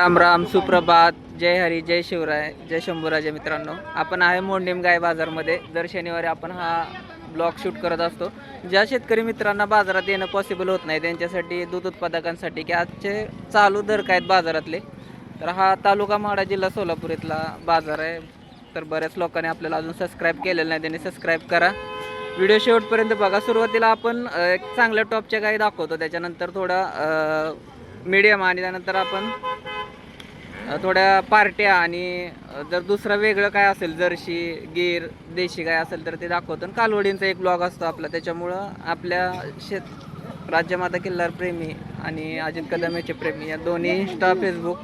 राम राम, सुप्रभात, जय हरी, जय शिवराय, जय शंभूराजे. मित्रांनो, आपण आहे मोंडीम गाय बाजारमध्ये. दर शनिवारी आपण हा ब्लॉग शूट करत असतो. ज्या शेतकरी मित्रांना बाजारात येणं पॉसिबल होत नाही त्यांच्यासाठी, दूध उत्पादकांसाठी की आजचे चालू दर काय आहेत बाजारातले, तर हा तालुका माडा, जिल्हा सोलापूर इथला बाजार आहे. तर बऱ्याच लोकांनी आपल्याला अजून सबस्क्राईब केलेलं नाही, त्यांनी सबस्क्राईब करा. व्हिडिओ शेवटपर्यंत बघा. सुरुवातीला आपण एक चांगल्या टॉपच्या गाई दाखवतो, त्याच्यानंतर थोडा मीडियम आणि त्यानंतर आपण थोड्या पार्ट्या आणि जर दुसरं वेगळं काय असेल, जर्सी, गीर, देशी काय असेल तर ते दाखवतो. आणि कालवडींचा एक ब्लॉग असतो आपला, त्याच्यामुळं आपल्या राज्यमाता किल्लार प्रेमी आणि अजित कदम याचे प्रेमी या दोन्ही इंस्टा, फेसबुक,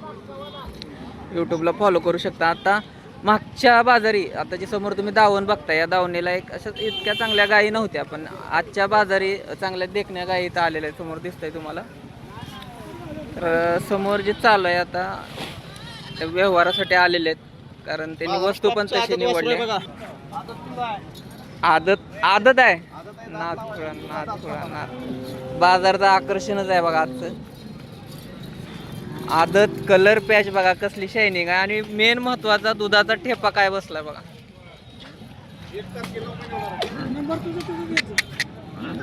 यूट्यूबला फॉलो करू शकता. आता मागच्या बाजारी, आता जी समोर तुम्ही दावण बघता, या दावणीला एक अशा इतक्या चांगल्या गायी नव्हत्या, पण आजच्या बाजारी चांगल्या देखण्या गायी इथं आलेल्या आहेत. समोर दिसतंय तुम्हाला. तर समोर जे चालू आहे आता व्यवहारासाठी आलेले आहेत, कारण त्यांनी वस्तू पण तशी निवडली. आदत आहे. बाजारचं आकर्षणच आहे बघा आजचं. आदत, कलर पॅच बघा कसली शायनिंग आहे, आणि मेन महत्वाचा दुधाचा ठेपा काय बसलाय बघा.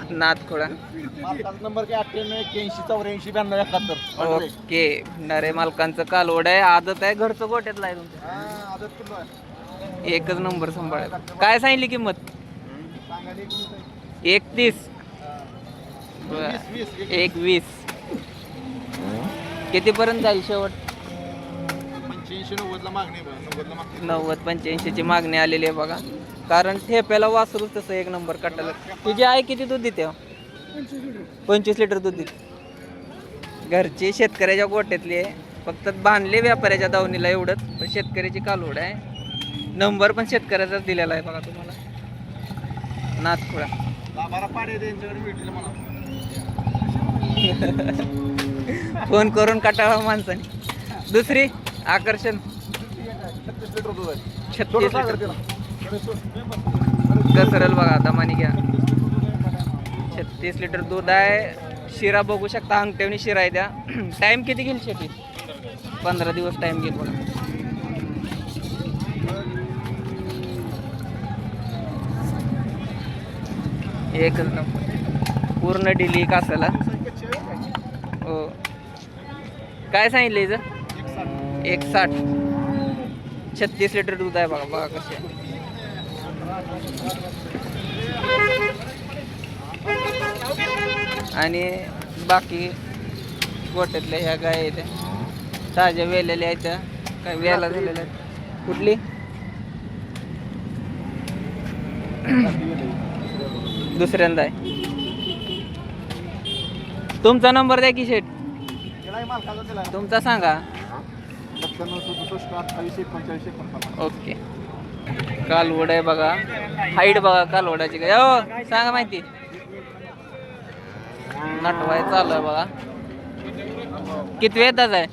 नाथखोळा नंबर काय 98 ओके. भंडारे मालकांचं कालवड आहे, आदत आहे, घरचं गोट्यातलं आहे तुमचं. एकच नंबर सांभाळ. काय सांगितली किंमत? 31. 21. कितीपर्यंत जाईल शेवट? 90-85 ची मागणी आलेली आहे बघा. कारण ठेप्याला वासरू तसं एक नंबर काटायला. तुझी आई किती दूध देते? 25 लिटर दूध देते. घरची शेतकऱ्याच्या गोट्यातली आहे, फक्त बांधले व्यापाऱ्याच्या दावणीला एवढंच. पण शेतकऱ्याची कालवड आहे, नंबर पण शेतकऱ्याचाच दिलेला आहे बघा तुम्हाला. नाथखोळा. फोन करून काटाळा माणसाने. दुसरी आकर्षण 36 लिटर घसरल बघा. दमानी घ्या. 36 लिटर दूध आहे. शिरा बघू शकता, अंगठ्यावनी शिरा आहे त्या. टाइम किती घेईल शेती? 15 दिवस टाइम घेईल बघा. एकच नंबर, पूर्ण डिली कासाला. हो. काय सांगितलं हिचं? 160. 36 लिटर दूध आहे बघा. बघा कसे. आणि बाकी गोट्यातल्या ह्या गाय आहेत, ताज्या वेलेल्या आहेत, काय वेला झालेल्या आहेत. कुठली? दुसऱ्यांदा आहे. तुमचा नंबर द्या की शेट, तुमचा सांगा. ओके. कालवड आहे बघा. हाईट बघा कालवडाची. काय हो सांगा माहिती. नटवाय चालू आहे बघा. किती वेताच आहे?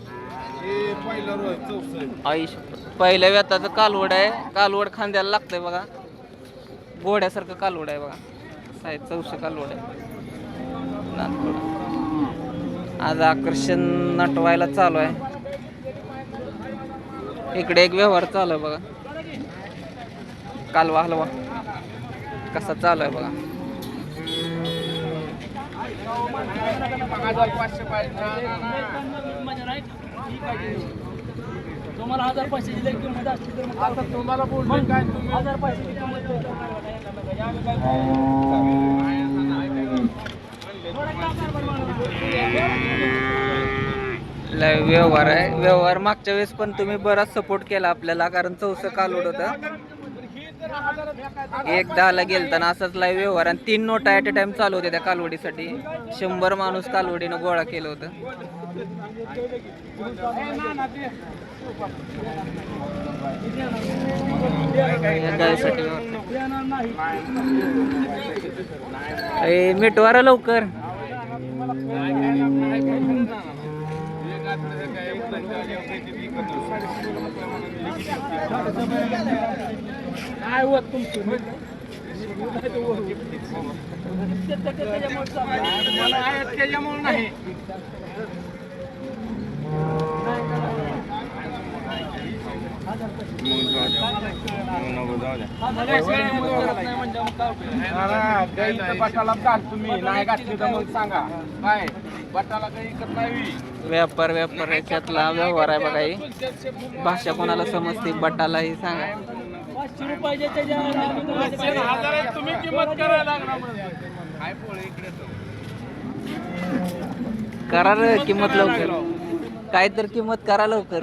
पहिल्या वेताचं कालवड आहे. कालवड खांद्याला लागतंय बघा. घोड्यासारखं कालवड आहे बघा. 64 कालवड आहे. आज आकर्षण नटवायला चालू आहे. इकडे एक व्यवहार चालू आहे बघा. कालवा हलवा कसा चालू आहे बघा. तुम्हाला 1000 पैशाची जर किंमत असली तर मग तुम्हाला बोलतोय काय, 1000 पैशाची किंमत व्यवहार आहे. व्यवहार मागच्या वेळेस पण तुम्ही बराच सपोर्ट केला आपल्याला, कारण 64 कालवड होतं. 1-10 गेलताना असाच लाईव्ह व्यवहार, आणि 3 नोटा ॲट अ टाइम चालू होत्या त्या कालवडीसाठी. 100 माणूस कालवडीनं गोळा केलं होतं. मिटवारा लवकर. काय होत तुमचं त्याच्यामुळे नाही हजार पैसे करत नाही म्हणजे मग काय उपयोग? बटाला घाल तुम्ही नाही घातली तर मग सांगा काय बटाला काही इकत नाही. व्यापार याच्यातला व्यवहार आहे बघा ही. भाषा कोणाला समजते बटाला ही सांगा. 500 रुपयाच्या त्याच्यावर आम्ही तुम्हाला तुम्ही किंमत करायला लागणार काय पोळे इकडे करा रे किंमत लवकर. काय तर किंमत करा लवकर.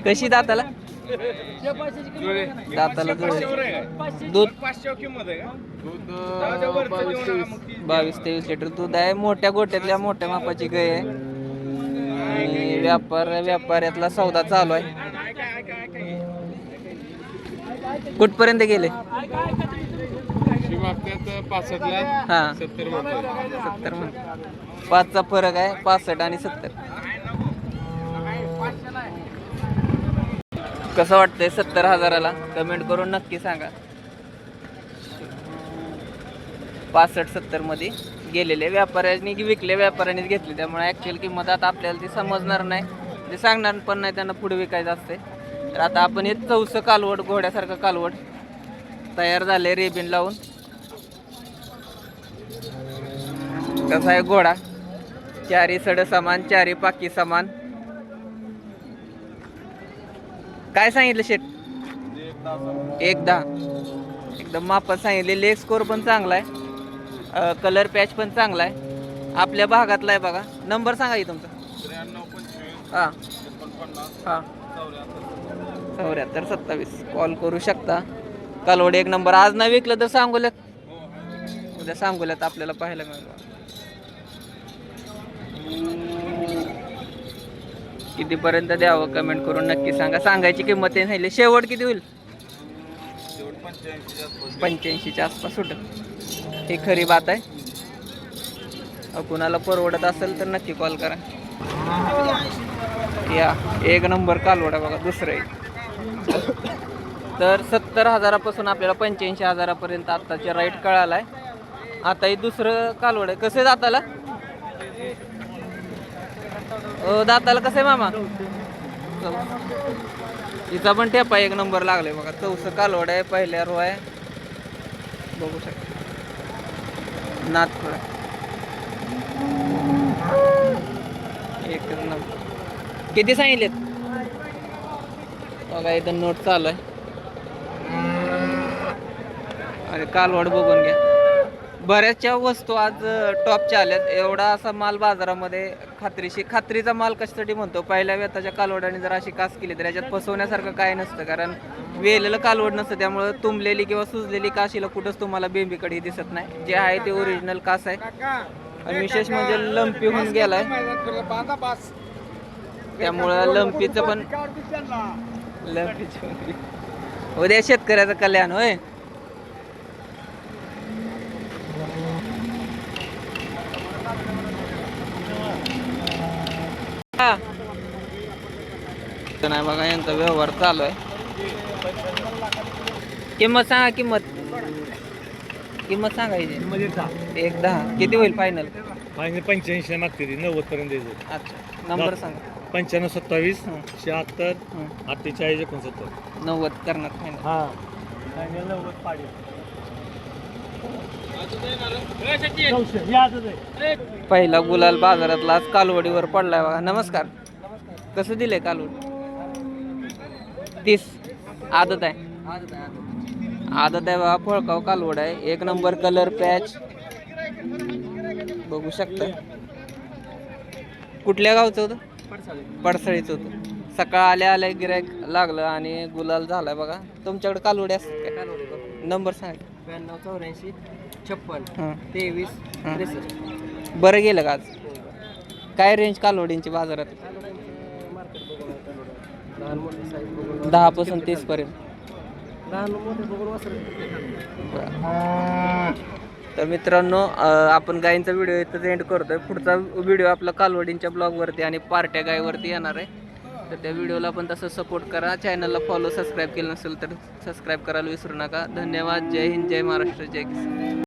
कशी दाताला? त्या पैशाची किंमत आहे का नाही? दाताला जुळे. 500 दूध 500 किंमत आहे का? 22-23 लिटर दूध आहे. मोठ्या गोट्यातल्या मोठ्या मापाची गाय आहे. आणि व्यापाऱ्यातला सौदा चालू आहे. कुठपर्यंत गेले? हा 70 म्हण. 5चा फरक आहे. 65 आणि 70. कसं वाटतंय 70,000ला? कमेंट करून नक्की सांगा. 65-70 मध्ये गेलेले व्यापाऱ्यांनी विकले, व्यापाऱ्यांनीच घेतले. त्यामुळे ॲक्च्युअल किंमत आता आपल्याला ती समजणार नाही, ते सांगणार पण नाही. त्यांना पुढे विकायचं असते. तर आता आपण हे 4चं कालवड, घोड्यासारखं कालवड तयार झाले रेबिन लावून. कसा आहे घोडा? चारी सड समान, चारी पाकी समान. काय सांगितलं शेट? 1.10. एकदम मापात सांगितले. लेग स्कोर पण चांगला आहे. कलर पॅच पण चांगला आहे. आपल्या भागातला आहे बघा. नंबर सांगा की तुमचा. 93 हां 7427. कॉल करू शकता. कालवड 1 नंबर. आज नाही विकलं तर सांगोल्यात, उद्या सांगोल्यात आपल्याला पाहायला मिळेल. कितीपर्यंत द्यावं कमेंट करून नक्की सांगा. सांगायची किंमत आहे नाही. शेवट किती होईल? 85च्या आसपास सुटेल. ही खरी बात आहे. कुणाला परवडत असेल तर नक्की कॉल करा. या 1 नंबर कालवडा बघा. दुसरं आहे. तर 70,000पासून आपल्याला 85,000पर्यंत आत्ताच्या राईट कळाला आहे. आता हे दुसरं कालवड आहे. कसं दाताला? दाताला कसं आहे मामा? हिचा पण टेपा 1 नंबर लागलाय बघा. 4चं कालवड आहे. पहिल्या रो आहे. बघू शकता. नाथपुरा 1 नंबर. किती सांगितलेत बघा? इथं नोट चालू आहे. आणि कालवड बघून घ्या. बऱ्याचशा वस्तू आज टॉपच्या आल्यात. एवढा असा माल बाजारामध्ये खात्रीचा माल कशासाठी म्हणतो? पहिल्या वेताच्या कालवडाने जर अशी कास केली तर याच्यात फसवण्यासारखं काय नसतं. कारण वेलेलं कालवड नसतं. त्यामुळे तुंबलेली किंवा सुजलेली काशीला कुठंच तुम्हाला बेंबीकडे दिसत नाही. जे आहे ते ओरिजिनल कास आहे. आणि विशेष म्हणजे लंपी होऊन गेलाय. त्यामुळं लंपीचं पण उद्या शेतकऱ्याचं कल्याण होय. नाही बघा यांचा व्यवहार चालू आहे. किंमत सांगा. किंमत सांगायची 1.10. किती होईल फायनल? 85 मागते ती 90 पर्यंत द्यायचं. अच्छा नंबर सांगा. 95 27 76 48 69. 90 करणार फायनल. हा फायनल 90 पाडी. पहिला गुलाल बाजारातला आज कालवडीवर पडलाय बघा. नमस्कार. कसं दिलंय कालवड? 30. आदत आहे. आदत आहे बघा. फळकाव कालवड आहे. 1 नंबर कलर पॅच बघू शकता. कुठल्या गावचं होतं? पडसळीचं होतं. सकाळ आल्या गिरायक लागलं आणि गुलाल झालाय बघा. तुमच्याकडे कालवडी असतात काय? नंबर सांगा. 92 84 56 हां 23 63. बरं गेलं का आज? काय रेंज कालवडींची बाजारात? 10 पासून 30 पर्यंत. तर मित्रांनो आपण गायींचा व्हिडिओ इथं एंड करतोय. पुढचा व्हिडिओ आपला कालवडींच्या ब्लॉगवरती आणि पार्ट्या गायवरती येणार आहे. तर त्या व्हिडिओला पण तसं सपोर्ट करा. चॅनलला फॉलो सबस्क्राईब केलं नसेल तर सबस्क्राईब करायला विसरू नका. धन्यवाद. जय हिंद, जय महाराष्ट्र, जय किसान.